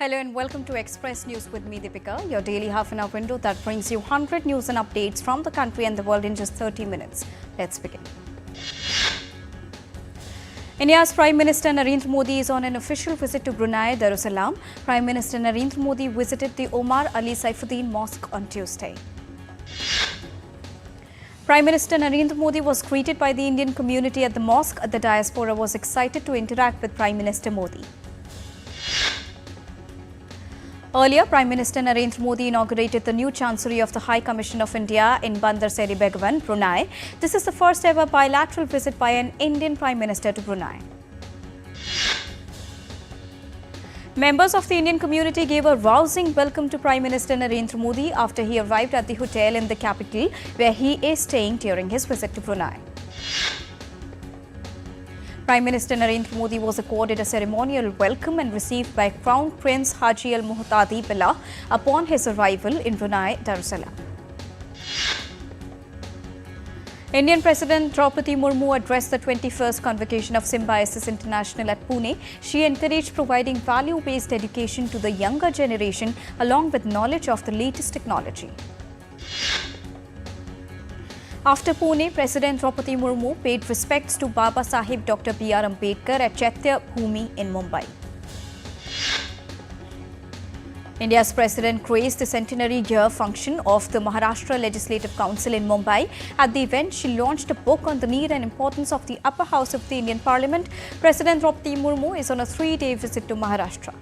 Hello and welcome to Express News with me, Deepika, your daily half-an-hour window that brings you 100 news and updates from the country and the world in just 30 minutes. Let's begin. India's Prime Minister Narendra Modi is on an official visit to Brunei Darussalam. Prime Minister Narendra Modi visited the Omar Ali Saifuddin Mosque on Tuesday. Prime Minister Narendra Modi was greeted by the Indian community at the mosque. The diaspora was excited to interact with Prime Minister Modi. Earlier, Prime Minister Narendra Modi inaugurated the new Chancery of the High Commission of India in Bandar Seri Begawan, Brunei. This is the first ever bilateral visit by an Indian Prime Minister to Brunei. Members of the Indian community gave a rousing welcome to Prime Minister Narendra Modi after he arrived at the hotel in the capital, where he is staying during his visit to Brunei. Prime Minister Narendra Modi was accorded a ceremonial welcome and received by Crown Prince Haji Al Muhtadi Billah upon his arrival in Brunei Darussalam. Indian President Draupadi Murmu addressed the 21st convocation of Symbiosis International at Pune. She encouraged providing value-based education to the younger generation along with knowledge of the latest technology. After Pune, President Draupadi Murmu paid respects to Baba Sahib Dr. B.R. Ambedkar at Chaitya Bhumi in Mumbai. India's President graced the centenary year function of the Maharashtra Legislative Council in Mumbai. At the event, she launched a book on the need and importance of the upper house of the Indian Parliament. President Draupadi Murmu is on a 3-day visit to Maharashtra.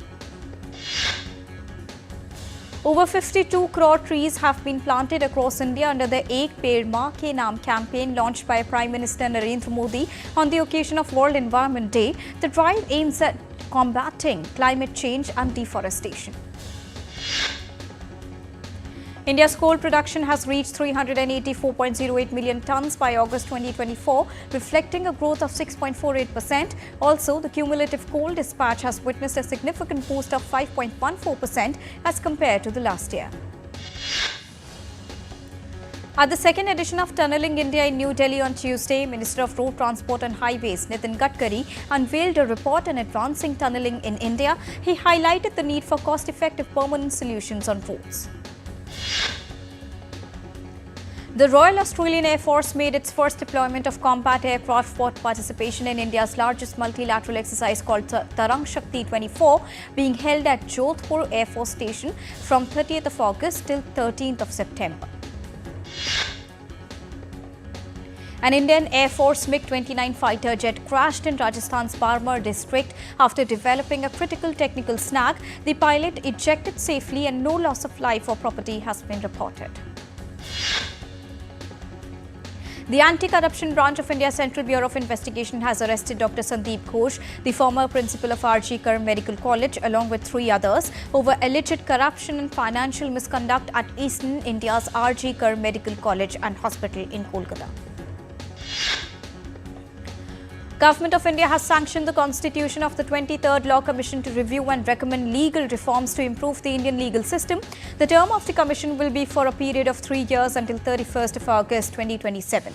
Over 52 crore trees have been planted across India under the Ek Ped Maa Ke Naam campaign launched by Prime Minister Narendra Modi on the occasion of World Environment Day. The drive aims at combating climate change and deforestation. India's coal production has reached 384.08 million tons by August 2024, reflecting a growth of 6.48%. Also, the cumulative coal dispatch has witnessed a significant boost of 5.14% as compared to the last year. At the second edition of Tunnelling India in New Delhi on Tuesday, Minister of Road Transport and Highways Nitin Gadkari unveiled a report on advancing tunnelling in India. He highlighted the need for cost-effective permanent solutions on roads. The Royal Australian Air Force made its first deployment of combat aircraft for participation in India's largest multilateral exercise called Tarang Shakti 24, being held at Jodhpur Air Force Station from 30th of August till 13th of September. An Indian Air Force MiG-29 fighter jet crashed in Rajasthan's Barmer district after developing a critical technical snag. The pilot ejected safely and no loss of life or property has been reported. The Anti-Corruption Branch of India's Central Bureau of Investigation has arrested Dr. Sandeep Ghosh, the former principal of R.G. Kar Medical College, along with 3 others, over alleged corruption and financial misconduct at Eastern India's R.G. Kar Medical College and Hospital in Kolkata. Government of India has sanctioned the constitution of the 23rd Law Commission to review and recommend legal reforms to improve the Indian legal system. The term of the commission will be for a period of 3 years until 31st of August 2027.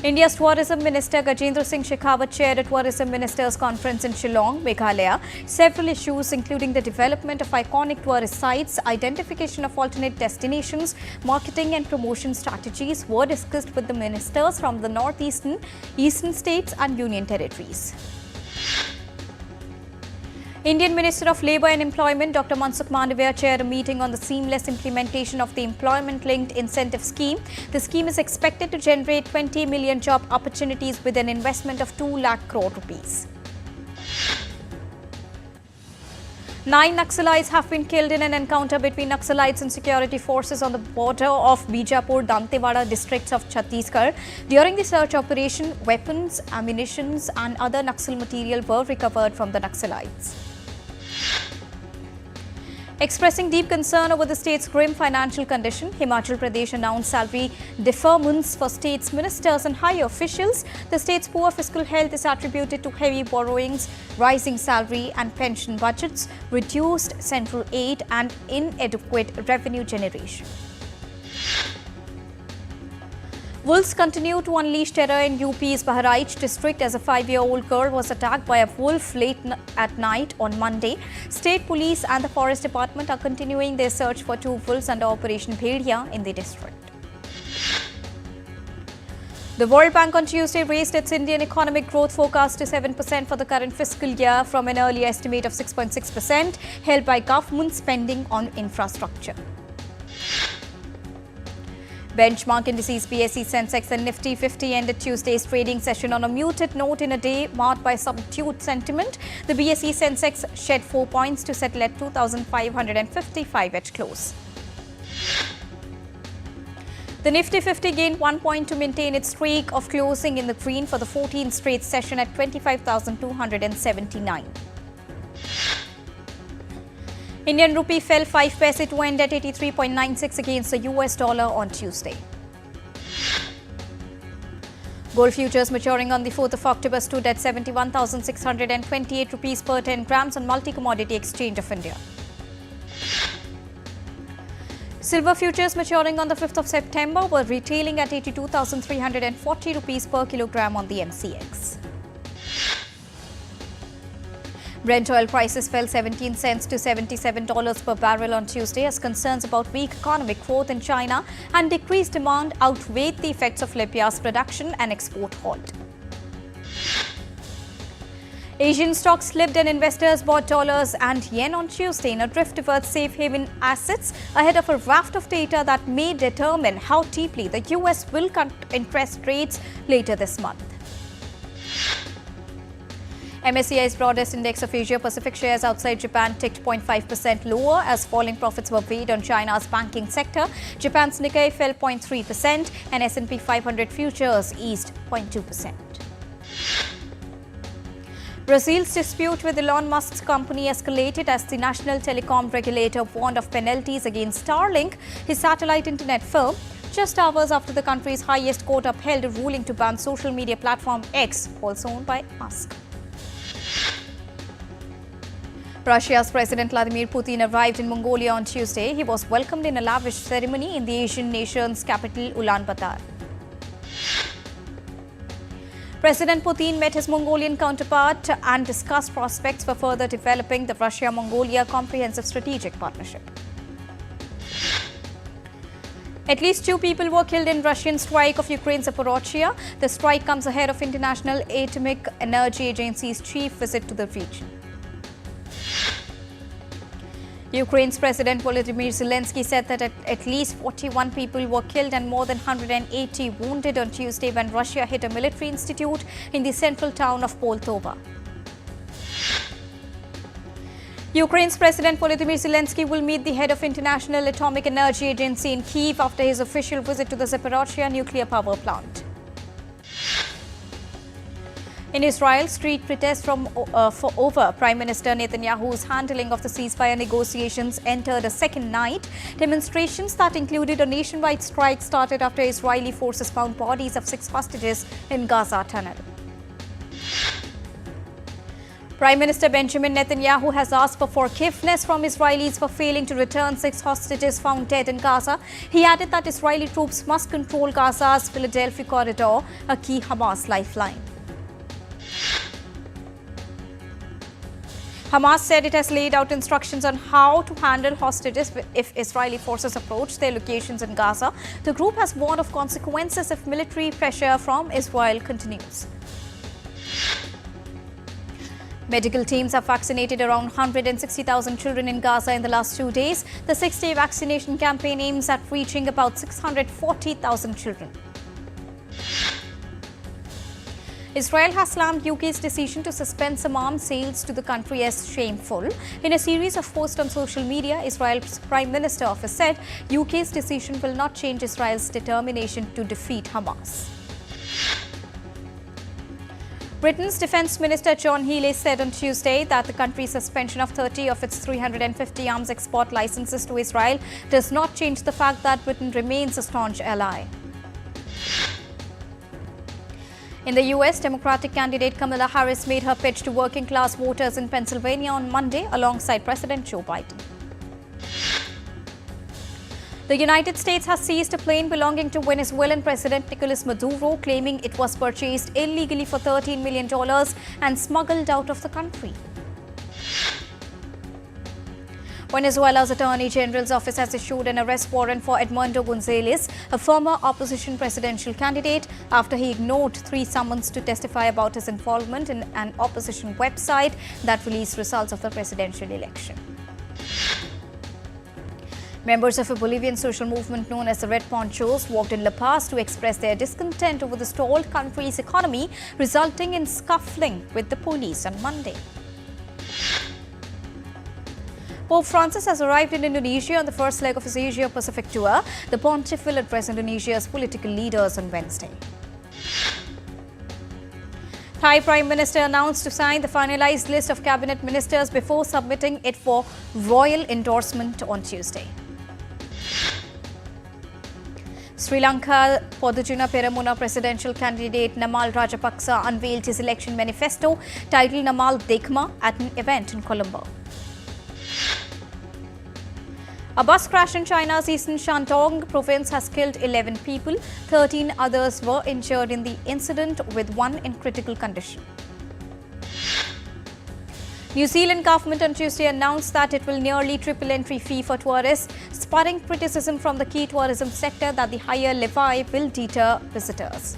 India's Tourism Minister Gajendra Singh Shekhawat chaired a Tourism Ministers' Conference in Shillong, Meghalaya. Several issues including the development of iconic tourist sites, identification of alternate destinations, marketing and promotion strategies were discussed with the ministers from the northeastern, eastern states and union territories. Indian Minister of Labour and Employment Dr. Mansukh Mandavia chaired a meeting on the seamless implementation of the Employment-Linked Incentive Scheme. The scheme is expected to generate 20 million job opportunities with an investment of 2 lakh crore rupees. 9 Naxalites have been killed in an encounter between Naxalites and security forces on the border of Bijapur-Dantewada districts of Chhattisgarh. During the search operation, weapons, ammunition and other Naxal material were recovered from the Naxalites. Expressing deep concern over the state's grim financial condition, Himachal Pradesh announced salary deferments for state's ministers and high officials. The state's poor fiscal health is attributed to heavy borrowings, rising salary and pension budgets, reduced central aid and inadequate revenue generation. Wolves continue to unleash terror in UP's Bahraich district as a 5-year-old girl was attacked by a wolf late at night on Monday. State police and the forest department are continuing their search for 2 wolves under Operation Bhediya in the district. The World Bank on Tuesday raised its Indian economic growth forecast to 7% for the current fiscal year from an earlier estimate of 6.6%, helped by government spending on infrastructure. Benchmark indices BSE, Sensex and Nifty 50 ended Tuesday's trading session on a muted note in a day marked by subdued sentiment. The BSE Sensex shed 4 points to settle at 2,555 at close. The Nifty 50 gained 1 point to maintain its streak of closing in the green for the 14th straight session at 25,279. Indian rupee fell 5 paise to end at 83.96 against the US dollar on Tuesday. Gold futures maturing on the 4th of October stood at 71,628 rupees per 10 grams on Multi-Commodity Exchange of India. Silver futures maturing on the 5th of September were retailing at 82,340 rupees per kilogram on the MCX. Brent oil prices fell 17 cents to $77 per barrel on Tuesday as concerns about weak economic growth in China and decreased demand outweighed the effects of Libya's production and export halt. Asian stocks slipped and investors bought dollars and yen on Tuesday in a drift towards safe haven assets ahead of a raft of data that may determine how deeply the US will cut interest rates later this month. MSCI's broadest index of Asia-Pacific shares outside Japan ticked 0.5% lower as falling profits were weighed on China's banking sector. Japan's Nikkei fell 0.3% and S&P 500 futures eased 0.2%. Brazil's dispute with Elon Musk's company escalated as the national telecom regulator warned of penalties against Starlink, his satellite internet firm, just hours after the country's highest court upheld a ruling to ban social media platform X, also owned by Musk. Russia's President Vladimir Putin arrived in Mongolia on Tuesday. He was welcomed in a lavish ceremony in the Asian nation's capital, Ulaanbaatar. President Putin met his Mongolian counterpart and discussed prospects for further developing the Russia-Mongolia Comprehensive Strategic Partnership. At least 2 people were killed in Russian strike of Ukraine's Zaporizhzhia. The strike comes ahead of International Atomic Energy Agency's chief visit to the region. Ukraine's President Volodymyr Zelensky said that at least 41 people were killed and more than 180 wounded on Tuesday when Russia hit a military institute in the central town of Poltava. Ukraine's President Volodymyr Zelensky will meet the head of International Atomic Energy Agency in Kyiv after his official visit to the Zaporizhzhia nuclear power plant. In Israel, street protests over Prime Minister Netanyahu's handling of the ceasefire negotiations entered a second night. Demonstrations that included a nationwide strike started after Israeli forces found bodies of 6 hostages in Gaza tunnel. Prime Minister Benjamin Netanyahu has asked for forgiveness from Israelis for failing to return 6 hostages found dead in Gaza. He added that Israeli troops must control Gaza's Philadelphia corridor, a key Hamas lifeline. Hamas said it has laid out instructions on how to handle hostages if Israeli forces approach their locations in Gaza. The group has warned of consequences if military pressure from Israel continues. Medical teams have vaccinated around 160,000 children in Gaza in the last 2 days. The 6-day vaccination campaign aims at reaching about 640,000 children. Israel has slammed UK's decision to suspend some arms sales to the country as shameful. In a series of posts on social media, Israel's Prime Minister office said UK's decision will not change Israel's determination to defeat Hamas. Britain's Defence Minister John Healey said on Tuesday that the country's suspension of 30 of its 350 arms export licenses to Israel does not change the fact that Britain remains a staunch ally. In the US, Democratic candidate Kamala Harris made her pitch to working-class voters in Pennsylvania on Monday alongside President Joe Biden. The United States has seized a plane belonging to Venezuelan President Nicolas Maduro, claiming it was purchased illegally for $13 million and smuggled out of the country. Venezuela's Attorney General's office has issued an arrest warrant for Edmundo Gonzalez, a former opposition presidential candidate, after he ignored 3 summons to testify about his involvement in an opposition website that released results of the presidential election. Members of a Bolivian social movement known as the Red Ponchos walked in La Paz to express their discontent over the stalled country's economy, resulting in scuffling with the police on Monday. Pope Francis has arrived in Indonesia on the first leg of his Asia-Pacific tour. The pontiff will address Indonesia's political leaders on Wednesday. Thai Prime Minister announced to sign the finalized list of cabinet ministers before submitting it for royal endorsement on Tuesday. Sri Lanka Podujuna Peramuna presidential candidate Namal Rajapaksa unveiled his election manifesto titled Namal Dekma at an event in Colombo. A bus crash in China's eastern Shandong province has killed 11 people. 13 others were injured in the incident, with 1 in critical condition. New Zealand government on Tuesday announced that it will nearly triple entry fee for tourists, spurring criticism from the key tourism sector that the higher levy will deter visitors.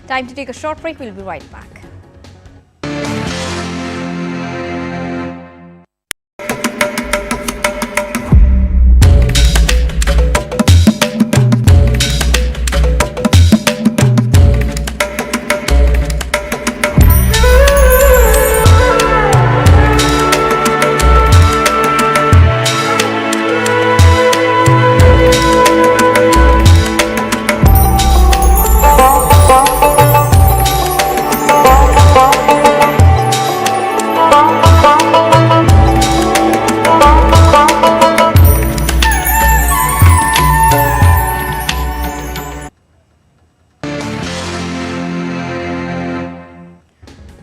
Time to take a short break. We'll be right back.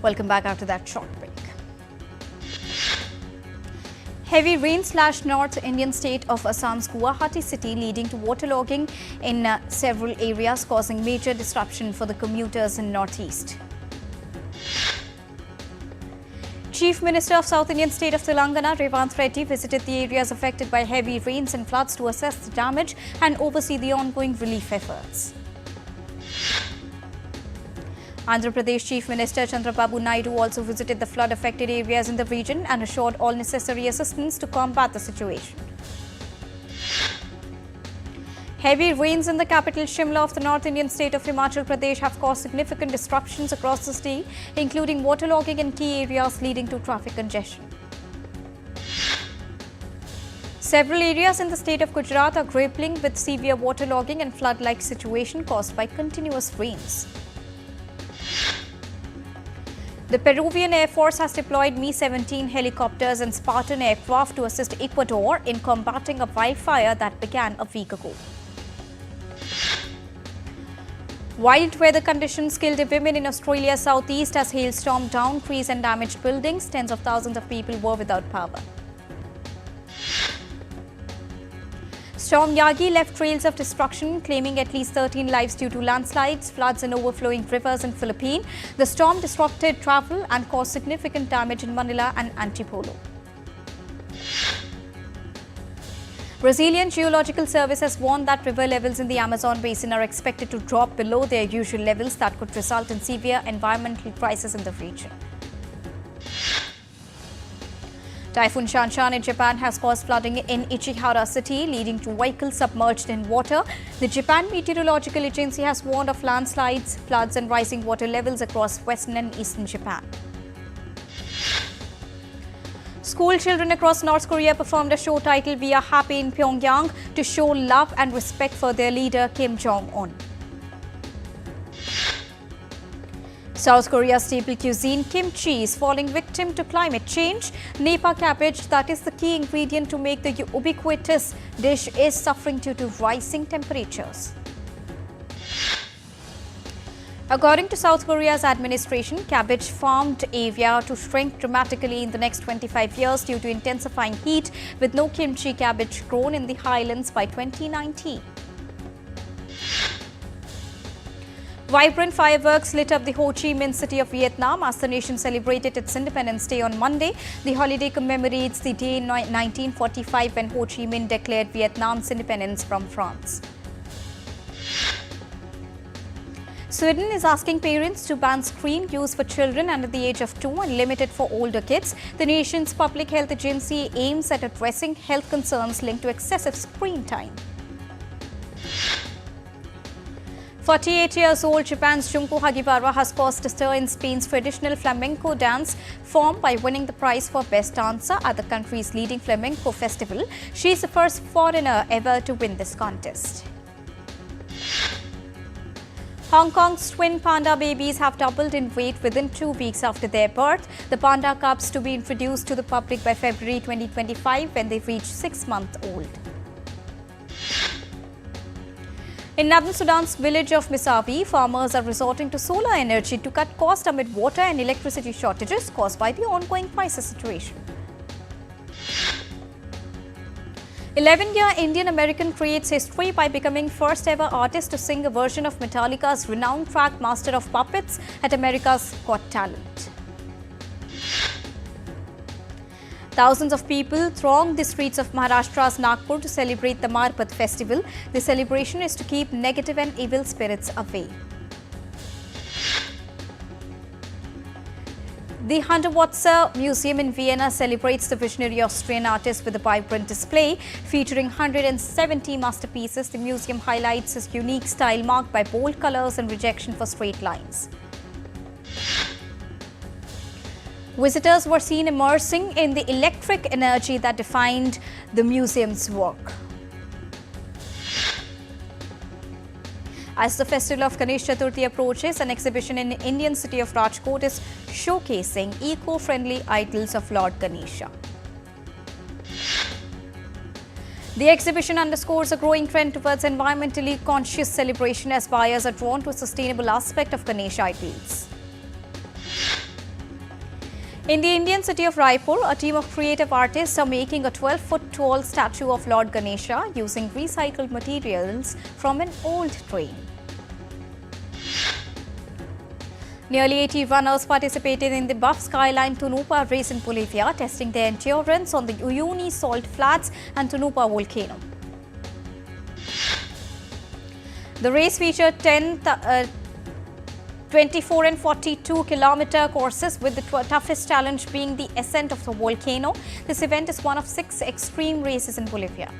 Welcome back after that short break. Heavy rain slashed North Indian state of Assam's Guwahati city, leading to waterlogging in several areas, causing major disruption for the commuters in northeast. Chief Minister of South Indian state of Telangana, Revanth Reddy, visited the areas affected by heavy rains and floods to assess the damage and oversee the ongoing relief efforts. Andhra Pradesh Chief Minister Chandrababu Naidu also visited the flood-affected areas in the region and assured all necessary assistance to combat the situation. Heavy rains in the capital Shimla of the North Indian state of Himachal Pradesh have caused significant disruptions across the state, including waterlogging in key areas, leading to traffic congestion. Several areas in the state of Gujarat are grappling with severe waterlogging and flood-like situation caused by continuous rains. The Peruvian Air Force has deployed Mi-17 helicopters and Spartan aircraft to assist Ecuador in combating a wildfire that began a week ago. Wild weather conditions killed women in Australia's southeast as hailstorm downed trees and damaged buildings. Tens of thousands of people were without power. Storm Yagi left trails of destruction, claiming at least 13 lives due to landslides, floods and overflowing rivers in Philippines. The storm disrupted travel and caused significant damage in Manila and Antipolo. Brazilian Geological Service has warned that river levels in the Amazon basin are expected to drop below their usual levels that could result in severe environmental crisis in the region. Typhoon Shanshan in Japan has caused flooding in Ichihara city, leading to vehicles submerged in water. The Japan Meteorological Agency has warned of landslides, floods and rising water levels across western and eastern Japan. School children across North Korea performed a show titled "We Are Happy in Pyongyang" to show love and respect for their leader Kim Jong-un. South Korea's staple cuisine, kimchi, is falling victim to climate change. Napa cabbage, that is the key ingredient to make the ubiquitous dish, is suffering due to rising temperatures. According to South Korea's administration, cabbage farmed area to shrink dramatically in the next 25 years due to intensifying heat, with no kimchi cabbage grown in the highlands by 2019. Vibrant fireworks lit up the Ho Chi Minh city of Vietnam as the nation celebrated its Independence Day on Monday. The holiday commemorates the day in 1945 when Ho Chi Minh declared Vietnam's independence from France. Sweden is asking parents to ban screen use for children under the age of 2 and limit it for older kids. The nation's public health agency aims at addressing health concerns linked to excessive screen time. 48 years old Japan's Junko Hagiwara has caused a stir in Spain's traditional flamenco dance form by winning the prize for Best Dancer at the country's leading flamenco festival. She is the first foreigner ever to win this contest. Hong Kong's twin panda babies have doubled in weight within 2 weeks after their birth. The panda cubs to be introduced to the public by February 2025 when they reach 6 months old. In northern Sudan's village of Misawi, farmers are resorting to solar energy to cut costs amid water and electricity shortages caused by the ongoing crisis situation. 11-year Indian-American creates history by becoming first ever artist to sing a version of Metallica's renowned track Master of Puppets at America's Got Talent. Thousands of people thronged the streets of Maharashtra's Nagpur to celebrate the Marpat festival. The celebration is to keep negative and evil spirits away. The Hundertwasser Museum in Vienna celebrates the visionary Austrian artist with a vibrant display featuring 170 masterpieces. The museum highlights his unique style marked by bold colors and rejection for straight lines. Visitors were seen immersing in the electric energy that defined the museum's work. As the festival of Ganesh Chaturthi approaches, an exhibition in the Indian city of Rajkot is showcasing eco-friendly idols of Lord Ganesha. The exhibition underscores a growing trend towards environmentally conscious celebration as buyers are drawn to a sustainable aspect of Ganesha idols. In the Indian city of Raipur, a team of creative artists are making a 12-foot tall statue of Lord Ganesha using recycled materials from an old train. Nearly 80 runners participated in the Buff Skyline Tunupa race in Bolivia, testing their endurance on the Uyuni salt flats and Tunupa volcano. The race featured 24 and 42 kilometer courses, with the toughest challenge being the ascent of the volcano. This event is one of 6 extreme races in Bolivia.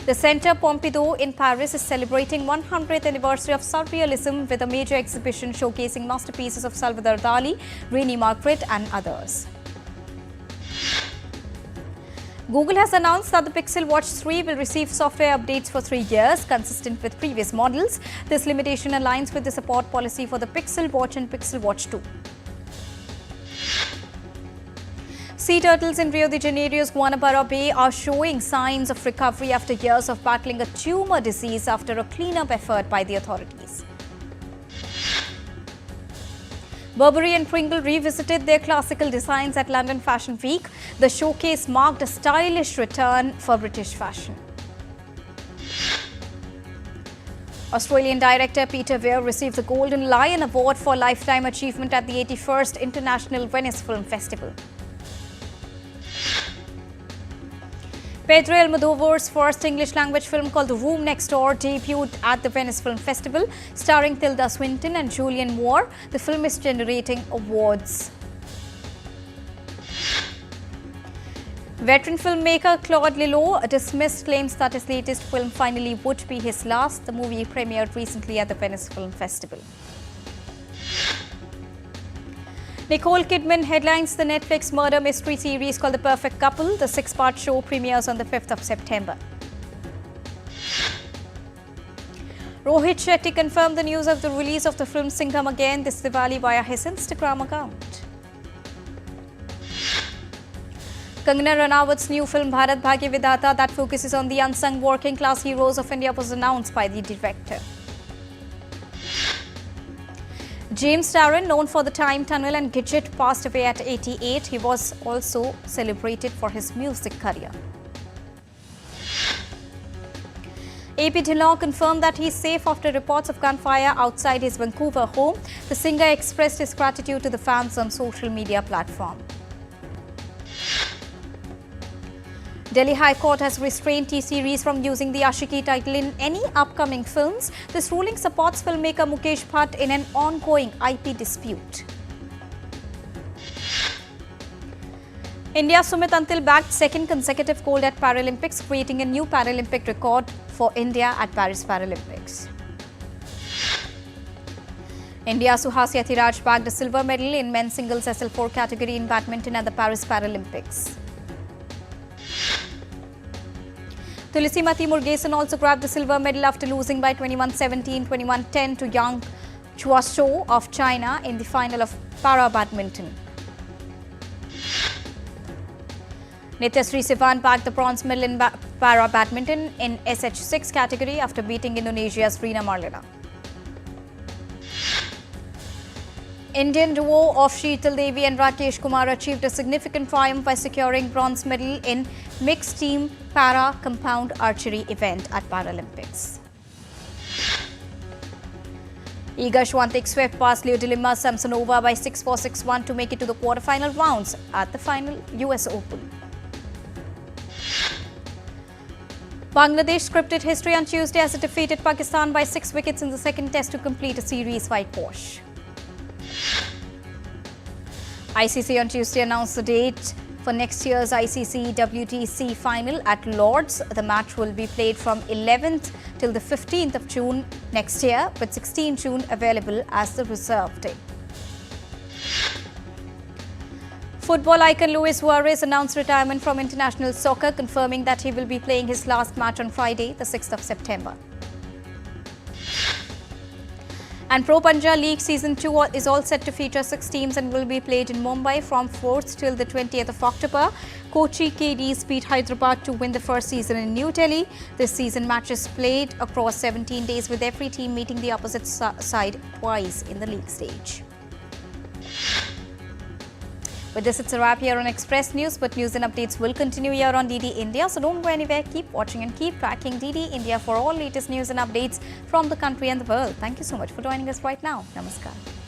The Centre Pompidou in Paris is celebrating 100th anniversary of Surrealism with a major exhibition showcasing masterpieces of Salvador Dali, Rainey Margaret and others. Google has announced that the Pixel Watch 3 will receive software updates for 3 years, consistent with previous models. This limitation aligns with the support policy for the Pixel Watch and Pixel Watch 2. Sea turtles in Rio de Janeiro's Guanabara Bay are showing signs of recovery after years of battling a tumor disease after a cleanup effort by the authorities. Burberry and Pringle revisited their classical designs at London Fashion Week. The showcase marked a stylish return for British fashion. Australian director Peter Weir received the Golden Lion Award for Lifetime Achievement at the 81st International Venice Film Festival. Pedro Almodovar's first English-language film called The Room Next Door debuted at the Venice Film Festival, starring Tilda Swinton and Julianne Moore. The film is generating awards. Veteran filmmaker Claude Lelouch dismissed claims that his latest film finally would be his last. The movie premiered recently at the Venice Film Festival. Nicole Kidman headlines the Netflix murder mystery series called The Perfect Couple. The 6-part show premieres on the 5th of September. Rohit Shetty confirmed the news of the release of the film Singham Again this Diwali via his Instagram account. Kangana Ranawat's new film Bharat Bhagya Vidhata that focuses on the unsung working class heroes of India was announced by the director. James Darren, known for The Time Tunnel and Gidget, passed away at 88. He was also celebrated for his music career. AP Dillon confirmed that he is safe after reports of gunfire outside his Vancouver home. The singer expressed his gratitude to the fans on social media platform. Delhi High Court has restrained T-Series from using the Ashiki title in any upcoming films. This ruling supports filmmaker Mukesh Bhatt in an ongoing IP dispute. India's Sumit Antil bagged second consecutive gold at Paralympics, creating a new Paralympic record for India at Paris Paralympics. India's Suhasya Thiraj bagged a silver medal in men's singles SL4 category in badminton at the Paris Paralympics. Tulisimati Murugesan also grabbed the silver medal after losing by 21-17, 21-10 to Yang Chuashou of China in the final of para badminton. Nityashree Sivan bagged the bronze medal in para badminton in SH6 category after beating Indonesia's Rina Marlina. Indian duo of Sheetal Devi and Rakesh Kumar achieved a significant triumph by securing bronze medal in mixed team para compound archery event at Paralympics. Iga Swiatek swept past Leo Dilemma Samsonova by 6-4, 6-1 to make it to the quarterfinal rounds at the final US Open. Bangladesh scripted history on Tuesday as it defeated Pakistan by 6 wickets in the second test to complete a series whitewash. ICC on Tuesday announced the date for next year's ICC WTC final at Lord's. The match will be played from 11th till the 15th of June next year, with 16 June available as the reserve day. Football icon Luis Suarez announced retirement from international soccer, confirming that he will be playing his last match on Friday, the 6th of September. And Pro Punjab League Season 2 is all set to feature 6 teams and will be played in Mumbai from 4th till the 20th of October. Kochi KDs beat Hyderabad to win the first season in New Delhi. This season matches played across 17 days, with every team meeting the opposite side twice in the league stage. With this, it's a wrap here on Express News, but news and updates will continue here on DD India. So don't go anywhere. Keep watching and keep tracking DD India for all latest news and updates from the country and the world. Thank you so much for joining us right now. Namaskar.